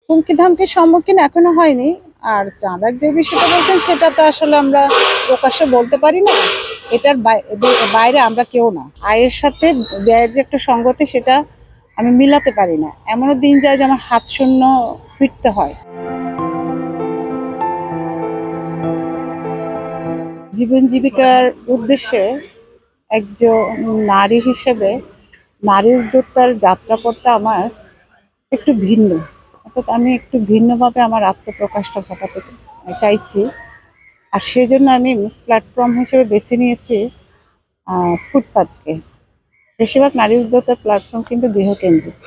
হুমকি ধামকির সম্মুখীন এখনো হয়নি। আর চাঁদার যে বিষয়টা বলছেন সেটা তো আসলে আমরা প্রকাশ্যে বলতে পারি না। এটার বাইরে আমরা কেউ না। আয়ের সাথে ব্যয়ের যে একটা সঙ্গতি সেটা আমি মিলাতে পারি না। এমনও দিন যায় যে আমার হাত শূন্য ফিরতে হয়। জীবন জীবিকার উদ্দেশ্যে একজন নারী হিসেবে নারী উদ্যোক্তার যাত্রাপথটা আমার একটু ভিন্ন। অর্থাৎ আমি একটু ভিন্নভাবে আমার আত্মপ্রকাশটা ঘটাতে চাইছি। আর সেজন্য আমি প্ল্যাটফর্ম হিসেবে বেছে নিয়েছি ফুটপাতকে। বেশিরভাগ নারী উদ্যোক্তার প্ল্যাটফর্ম কিন্তু গৃহকেন্দ্রিক।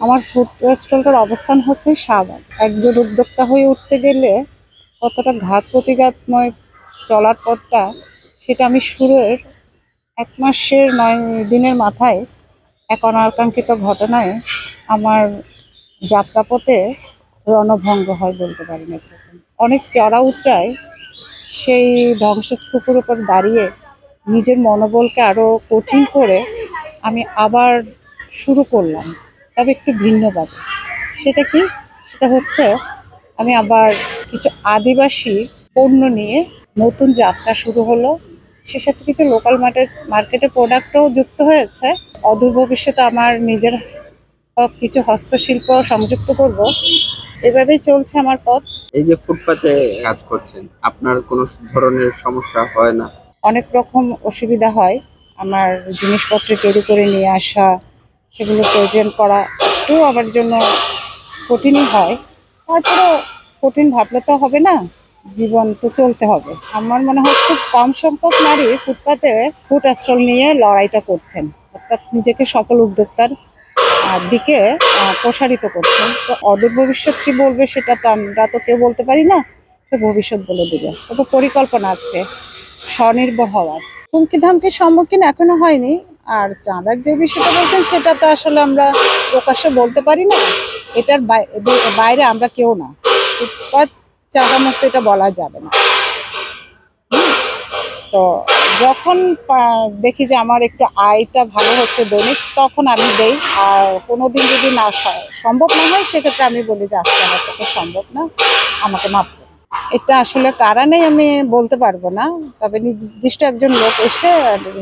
আমার ফুড স্টলটার অবস্থান হচ্ছে শাহবাগ। একজন উদ্যোক্তা হয়ে উঠতে গেলে কতটা ঘাত প্রতিঘাতময় চলার পথটা, সেটা আমি শুরুর 1 মাসের 9 দিনের মাথায় এক অনাকাঙ্ক্ষিত ঘটনায় আমার যাত্রাপথে রণভঙ্গ হয় বলতে পারেন। একরকম অনেক চড়া উতরায় সেই ধ্বংসস্তূপের উপর দাঁড়িয়ে নিজের মনোবলকে আরো কঠিন করে আমি আবার শুরু করলাম, তবে একটু ভিন্নভাবে। সেটা কি? সেটা হচ্ছে আমি আবার কিছু আদিবাসী পণ্য নিয়ে নতুন যাত্রা শুরু হলো। সে সাথে কিছু লোকাল মার্কেটের প্রোডাক্টও যুক্ত হয়েছে। অদূর ভবিষ্যতে আমার নিজের কিছু হস্তশিল্প সংযুক্ত করব। এভাবেই চলছে আমার পথ। এই যে ফুটপাতে কাজ করছেন, আপনার কোনো ধরনের সমস্যা হয় না? অনেক রকম অসুবিধা হয়। আমার জিনিসপত্র তৈরি করে নিয়ে আসা, সেগুলো প্রেজেন্ট করা একটু আমার জন্য কঠিনই হয়। তারপরেও কঠিন ভাবলে তো হবে না, জীবন তো চলতে হবে। আমার মনে হয় খুব কম সংখ্যক নারী ফুটপাতে ফুড স্টল নিয়ে লড়াইটা করছেন, অর্থাৎ নিজেকে সফল উদ্যোক্তার দিকে প্রসারিত করছেন। তো অদূর ভবিষ্যৎ কি বলবে সেটা তো আমরা তো কেউ বলতে পারি না, সে ভবিষ্যৎ বলে দিবে। তবে পরিকল্পনা আছে স্বনির্ভর হওয়ার। হুমকি ধামকির সম্মুখীন এখনো হয়নি। আর চাঁদার যে বিষয়টা বলছেন সেটা তো আসলে আমরা প্রকাশ্যে বলতে পারি না। এটার বাইরে আমরা কেউ না। ফুটপাত চাঁদা মুক্ত এটা বলা যাবে না। তো যখন দেখি যে আমার একটু আয়টা ভালো হচ্ছে দৈনিক, তখন আমি দেই। আর কোনোদিন যদি না সম্ভব না হয়, সেক্ষেত্রে আমি বলি যে আজকে আমার পক্ষে সম্ভব না, আমাকে মাফ করুন। এটা আসলে কারা নেই আমি বলতে পারবো না, তবে নির্দিষ্ট একজন লোক এসে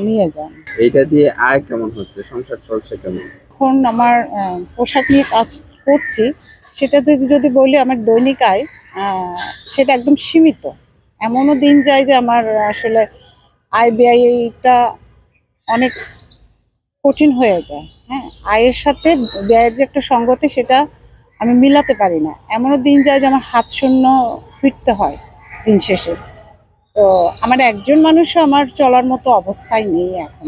নিয়ে যান। এইটা দিয়ে আয় কেমন হচ্ছে, সংসার চলছে কেমন? এখন আমার পোশাক নিয়ে কাজ করছি। সেটাতে যদি বলি আমার দৈনিক আয়, সেটা একদম সীমিত। এমনও দিন যায় যে আমার আসলে আয় ব্যয়টা অনেক কঠিন হয়ে যায়। হ্যাঁ, আয়ের সাথে ব্যয়ের যে একটা সঙ্গতি সেটা আমি মিলাতে পারি না। এমনও দিন যায় যে আমার হাত শূন্য ফিরতে হয় দিন শেষে। তো আমার একজন মানুষও আমার চলার মতো অবস্থায় নেই এখন।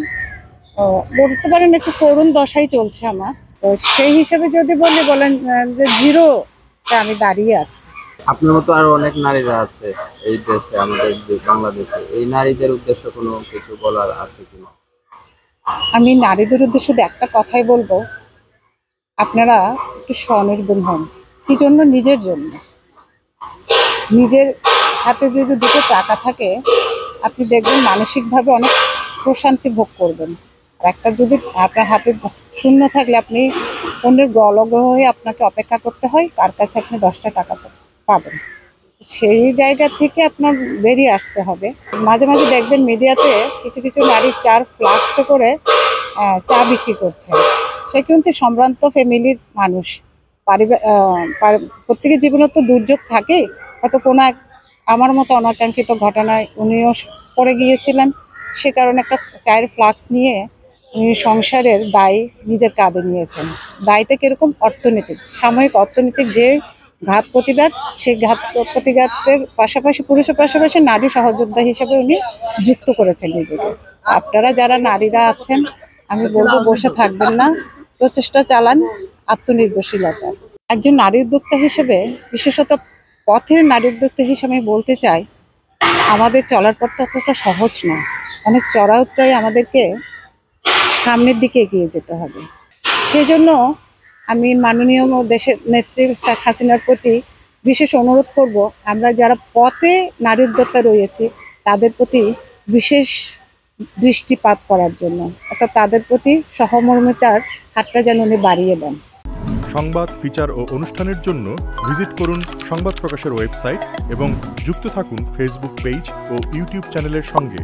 তো বলতে পারেন একটু করুণ দশাই চলছে আমার। তো সেই হিসেবে যদি বলেন যে জিরোতে আমি দাঁড়িয়ে আছি। আপনার মতো আরো অনেক নারীরা আছে এই দেশে, আমাদের বাংলাদেশে। এই নারীদের উদ্দেশ্যে কোনো কিছু বলার আছে কিনা? আমি নারীদের উদ্দেশ্যে শুধু একটা কথাই বলবো, আপনারা একটু স্বনির্ভর হন। কি জন্য? নিজের জন্য। নিজের হাতে যদি দুটো টাকা থাকে, আপনি দেখবেন মানসিকভাবে অনেক প্রশান্তি ভোগ করবেন। আর একটা যদি আপনার হাতে শূন্য থাকলে, আপনি অন্যের গলগ্রহ হয়ে আপনাকে অপেক্ষা করতে হয় কার কাছে আপনি 10টা টাকা পাবেন। সেই জায়গা থেকে আপনার বেরিয়ে আসতে হবে। মাঝে মাঝে দেখবেন মিডিয়াতে কিছু কিছু নারী চার ফ্লাক্সে করে চা বিক্রি করছে। সে কিন্তু সম্ভ্রান্ত ফ্যামিলির মানুষ। প্রত্যেকের জীবনে তো দুর্যোগ থাকে। হয়তো কোনো এক আমার মতো অনাকাঙ্ক্ষিত ঘটনায় উনিও পড়ে গিয়েছিলেন। সে কারণে একটা চায়ের ফ্লাক্স নিয়ে উনি সংসারের দায় নিজের কাঁধে নিয়েছেন। দায়টা কিরকম? অর্থনৈতিক, সাময়িক অর্থনৈতিক যে ঘাত প্রতিঘাত, সেই ঘাত প্রতিঘাতের পাশাপাশি পুরুষের পাশাপাশি নারী সহযোদ্ধা হিসেবে উনি যুক্ত করেছেন নিজেকে। আপনারা যারা নারীরা আছেন, আমি বলবো বসে থাকবেন না, প্রচেষ্টা চালান আত্মনির্ভরশীলতার। একজন নারী উদ্যোক্তা হিসেবে, বিশেষত পথের নারী উদ্যোক্তা হিসেবে আমি বলতে চাই, আমাদের চলার পথটা অতটা সহজ না। অনেক চড়া উতরাই আমাদেরকে সামনের দিকে এগিয়ে যেতে হবে। সেই জন্য আমি মাননীয় দেশের নেত্রী শেখ হাসিনার প্রতি বিশেষ অনুরোধ করব, আমরা যারা পথে নারী উদ্যোক্তা রয়েছি তাদের প্রতি বিশেষ দৃষ্টিপাত করার জন্য, অর্থাৎ তাদের প্রতি সহমর্মিতার হাতটা যেন উনি বাড়িয়ে দেন। সংবাদ, ফিচার ও অনুষ্ঠানের জন্য ভিজিট করুন সংবাদ প্রকাশের ওয়েবসাইট এবং যুক্ত থাকুন ফেসবুক পেজ ও ইউটিউব চ্যানেলের সঙ্গে।